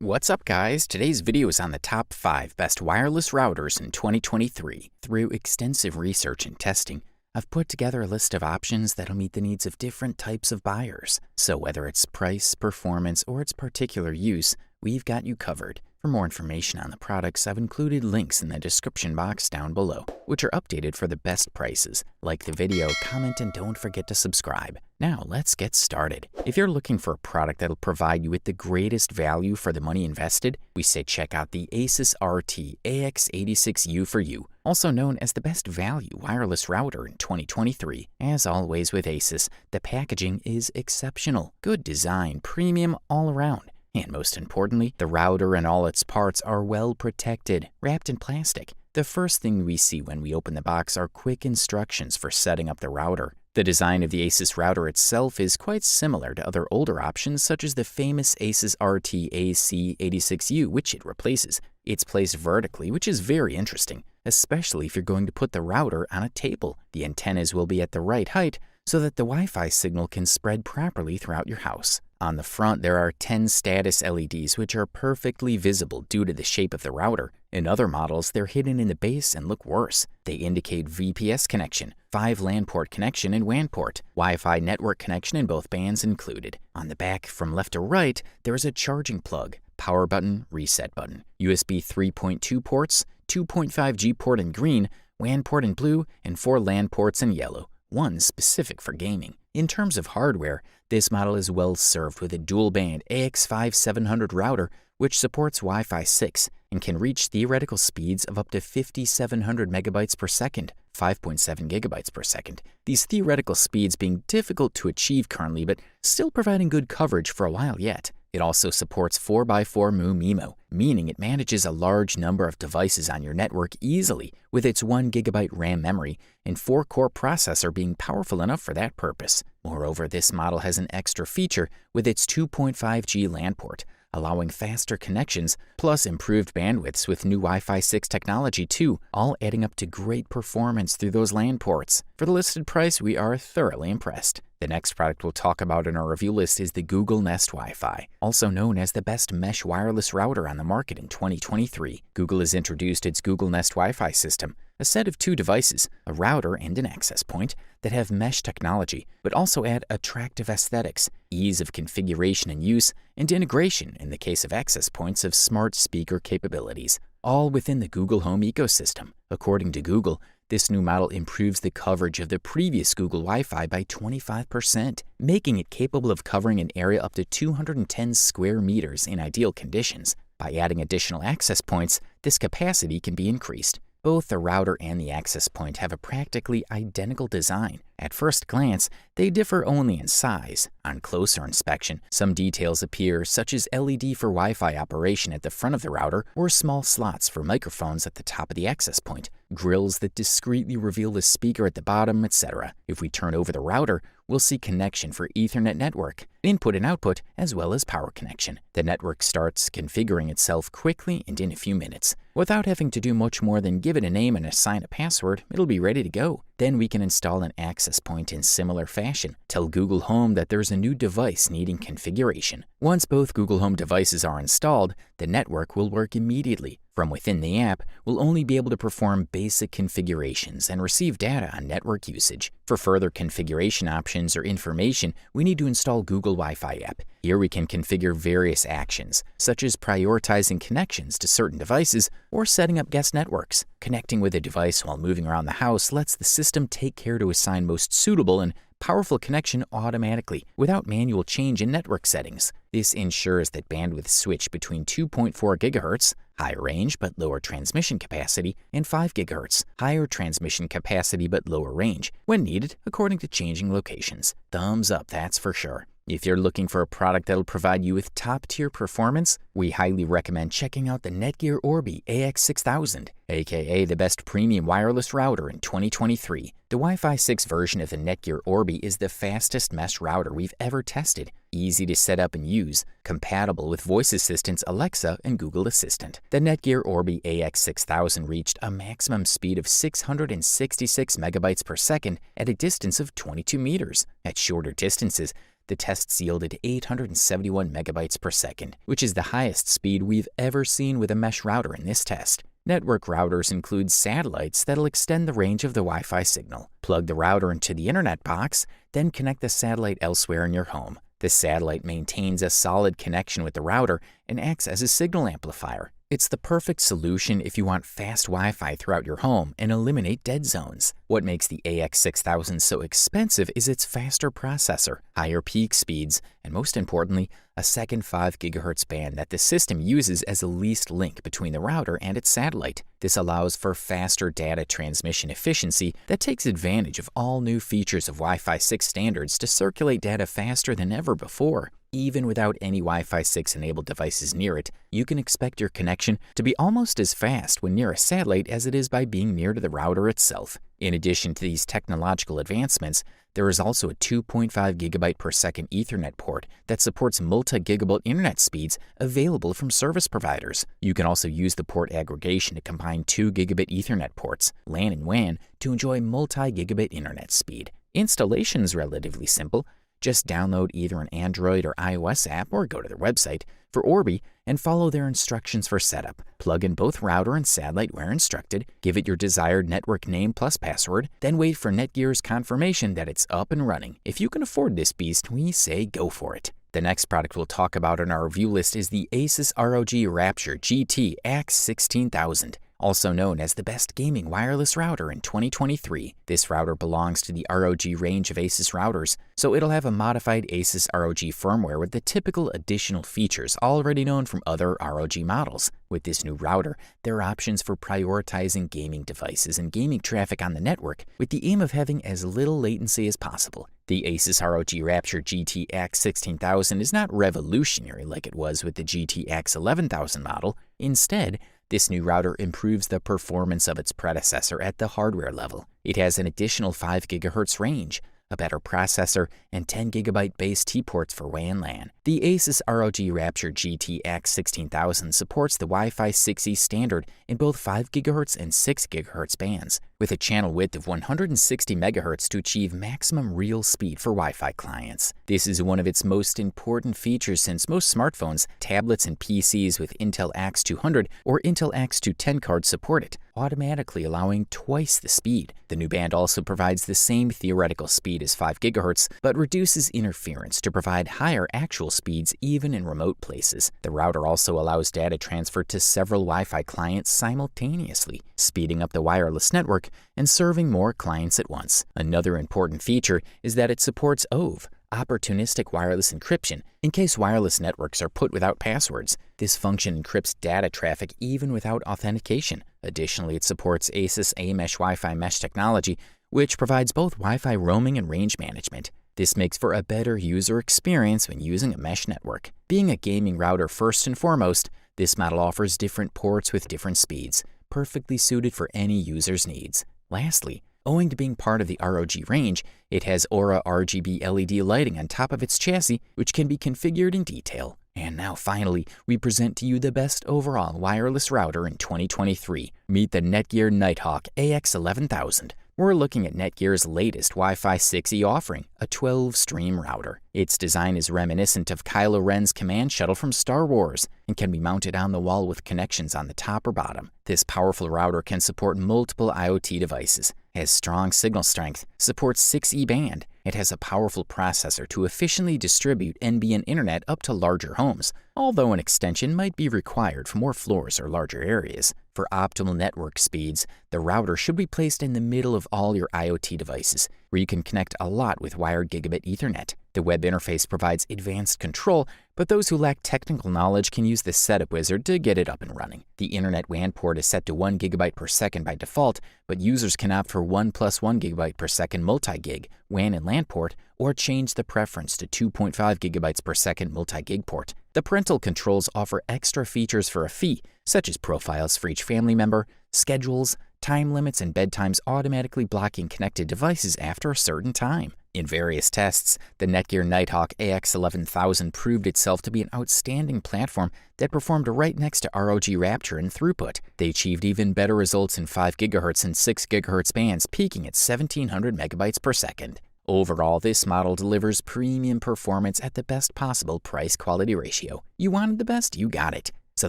What's up, guys? Today's video is on the top 5 best wireless routers in 2023. Through extensive research and testing, I've put together a list of options that'll meet the needs of different types of buyers. So whether it's price, performance, or its particular use, we've got you covered. For more information on the products, I've included links in the description box down below, which are updated for the best prices. Like the video, comment, and don't forget to subscribe. Now, let's get started. If you're looking for a product that'll provide you with the greatest value for the money invested, we say check out the Asus RT-AX86U for you, also known as the best value wireless router in 2023. As always with Asus, the packaging is exceptional. Good design, premium all around. And most importantly, the router and all its parts are well protected, wrapped in plastic. The first thing we see when we open the box are quick instructions for setting up the router. The design of the Asus router itself is quite similar to other older options such as the famous Asus RT-AXE86U, which it replaces. It's placed vertically, which is very interesting, especially if you're going to put the router on a table. The antennas will be at the right height so that the Wi-Fi signal can spread properly throughout your house. On the front, there are 10 status LEDs, which are perfectly visible due to the shape of the router. In other models, they're hidden in the base and look worse. They indicate VPS connection, 5 LAN port connection, and WAN port. Wi-Fi network connection in both bands included. On the back, from left to right, there is a charging plug, power button, reset button, USB 3.2 ports, 2.5G port in green, WAN port in blue, and 4 LAN ports in yellow, one specific for gaming. In terms of hardware, this model is well served with a dual-band AX5700 router which supports Wi-Fi 6 and can reach theoretical speeds of up to 5,700 megabytes per second, 5.7 gigabytes per second. These theoretical speeds being difficult to achieve currently, but still providing good coverage for a while yet. It also supports 4x4 MIMO, meaning it manages a large number of devices on your network easily with its 1 GB RAM memory and 4-core processor being powerful enough for that purpose. Moreover, this model has an extra feature with its 2.5G LAN port, allowing faster connections, plus improved bandwidths with new Wi-Fi 6 technology too, all adding up to great performance through those LAN ports. For the listed price, we are thoroughly impressed. The next product we'll talk about in our review list is the Google Nest Wifi, also known as the best mesh wireless router on the market in 2023. Google has introduced its Google Nest Wifi system, a set of 2 devices, a router and an access point, that have mesh technology, but also add attractive aesthetics, ease of configuration and use, and integration, in the case of access points, of smart speaker capabilities, all within the Google Home ecosystem. According to Google, this new model improves the coverage of the previous Google Wi-Fi by 25%, making it capable of covering an area up to 210 square meters in ideal conditions. By adding additional access points, this capacity can be increased. Both the router and the access point have a practically identical design. At first glance, they differ only in size. On closer inspection, some details appear, such as LED for Wi-Fi operation at the front of the router, or small slots for microphones at the top of the access point, grills that discreetly reveal the speaker at the bottom, etc. If we turn over the router, we'll see connection for Ethernet network, input and output, as well as power connection. The network starts configuring itself quickly and in a few minutes. Without having to do much more than give it a name and assign a password, it'll be ready to go. Then we can install an access point in similar fashion. Tell Google Home that there's a new device needing configuration. Once both Google Home devices are installed, the network will work immediately. From within the app, we'll only be able to perform basic configurations and receive data on network usage. For further configuration options or information, we need to install Google Wi-Fi app. Here we can configure various actions, such as prioritizing connections to certain devices or setting up guest networks. Connecting with a device while moving around the house lets the system take care to assign most suitable and powerful connection automatically, without manual change in network settings. This ensures that bandwidth switch between 2.4 GHz, higher range but lower transmission capacity, and 5 GHz, higher transmission capacity but lower range, when needed according to changing locations. Thumbs up, that's for sure. If you're looking for a product that'll provide you with top-tier performance, we highly recommend checking out the Netgear Orbi AX6000, aka the best premium wireless router in 2023. The Wi-Fi 6 version of the Netgear Orbi is the fastest mesh router we've ever tested, easy to set up and use, compatible with voice assistants Alexa and Google Assistant. The Netgear Orbi AX6000 reached a maximum speed of 666 megabytes per second at a distance of 22 meters. At shorter distances, The tests yielded 871 megabytes per second, which is the highest speed we've ever seen with a mesh router in this test. Network routers include satellites that'll extend the range of the Wi-Fi signal. Plug the router into the internet box, then connect the satellite elsewhere in your home. The satellite maintains a solid connection with the router and acts as a signal amplifier. It's the perfect solution if you want fast Wi-Fi throughout your home and eliminate dead zones. What makes the AX6000 so expensive is its faster processor, higher peak speeds, and most importantly, a second 5 GHz band that the system uses as a leased link between the router and its satellite. This allows for faster data transmission efficiency that takes advantage of all new features of Wi-Fi 6 standards to circulate data faster than ever before. Even without any Wi-Fi 6 enabled devices near it, you can expect your connection to be almost as fast when near a satellite as it is by being near to the router itself. In addition to these technological advancements, there is also a 2.5 gigabit per second Ethernet port that supports multi-gigabit internet speeds available from service providers. You can also use the port aggregation to combine 2 gigabit Ethernet ports, LAN and WAN, to enjoy multi-gigabit internet speed. Installation is relatively simple. Just download either an Android or iOS app or go to their website for Orbi and follow their instructions for setup. Plug in both router and satellite where instructed, give it your desired network name plus password, then wait for Netgear's confirmation that it's up and running. If you can afford this beast, we say go for it. The next product we'll talk about on our review list is the Asus ROG Rapture GT-AXE16000. Also known as the best gaming wireless router in 2023. This router belongs to the ROG range of Asus routers, so it'll have a modified Asus ROG firmware with the typical additional features already known from other ROG models. With this new router, there are options for prioritizing gaming devices and gaming traffic on the network with the aim of having as little latency as possible. The Asus ROG Rapture GT-AXE16000 is not revolutionary like it was with the GT-AXE11000 model. Instead, this new router improves the performance of its predecessor at the hardware level. It has an additional 5 GHz range, a better processor, and 10 GB base T-ports for WAN/LAN. The Asus ROG Rapture GT-AXE16000 supports the Wi-Fi 6E standard in both 5 GHz and 6 GHz bands, with a channel width of 160 MHz to achieve maximum real speed for Wi-Fi clients. This is one of its most important features since most smartphones, tablets, and PCs with Intel AX200 or Intel AX210 cards support it, automatically allowing twice the speed. The new band also provides the same theoretical speed as 5 GHz, but reduces interference to provide higher actual speeds even in remote places. The router also allows data transfer to several Wi-Fi clients simultaneously, speeding up the wireless network and serving more clients at once. Another important feature is that it supports OV, opportunistic wireless encryption, in case wireless networks are put without passwords. This function encrypts data traffic even without authentication. Additionally, it supports Asus AMesh Wi-Fi mesh technology, which provides both Wi-Fi roaming and range management. This makes for a better user experience when using a mesh network. Being a gaming router first and foremost, this model offers different ports with different speeds, perfectly suited for any user's needs. Lastly, owing to being part of the ROG range, it has Aura RGB LED lighting on top of its chassis, which can be configured in detail. And now finally, we present to you the best overall wireless router in 2023. Meet the Netgear Nighthawk AX11000. We're looking at Netgear's latest Wi-Fi 6E offering, a 12-stream router. Its design is reminiscent of Kylo Ren's command shuttle from Star Wars and can be mounted on the wall with connections on the top or bottom. This powerful router can support multiple IoT devices, has strong signal strength, supports 6E band. It has a powerful processor to efficiently distribute NBN internet up to larger homes, although an extension might be required for more floors or larger areas. For optimal network speeds, the router should be placed in the middle of all your IoT devices, where you can connect a lot with wired gigabit Ethernet. The web interface provides advanced control, but those who lack technical knowledge can use the setup wizard to get it up and running. The Internet WAN port is set to 1 GB per second by default, but users can opt for 1 + 1 GB per second multi-gig WAN and LAN port, or change the preference to 2.5 GB per second multi-gig port. The parental controls offer extra features for a fee, such as profiles for each family member, schedules, time limits, and bedtimes automatically blocking connected devices after a certain time. In various tests, the Netgear Nighthawk AX11000 proved itself to be an outstanding platform that performed right next to ROG Rapture in throughput. They achieved even better results in 5 GHz and 6 GHz bands, peaking at 1700 megabytes per second. Overall, this model delivers premium performance at the best possible price-quality ratio. You wanted the best, you got it. So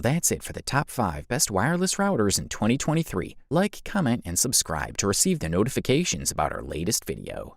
that's it for the top 5 best wireless routers in 2023. Like, comment, and subscribe to receive the notifications about our latest video.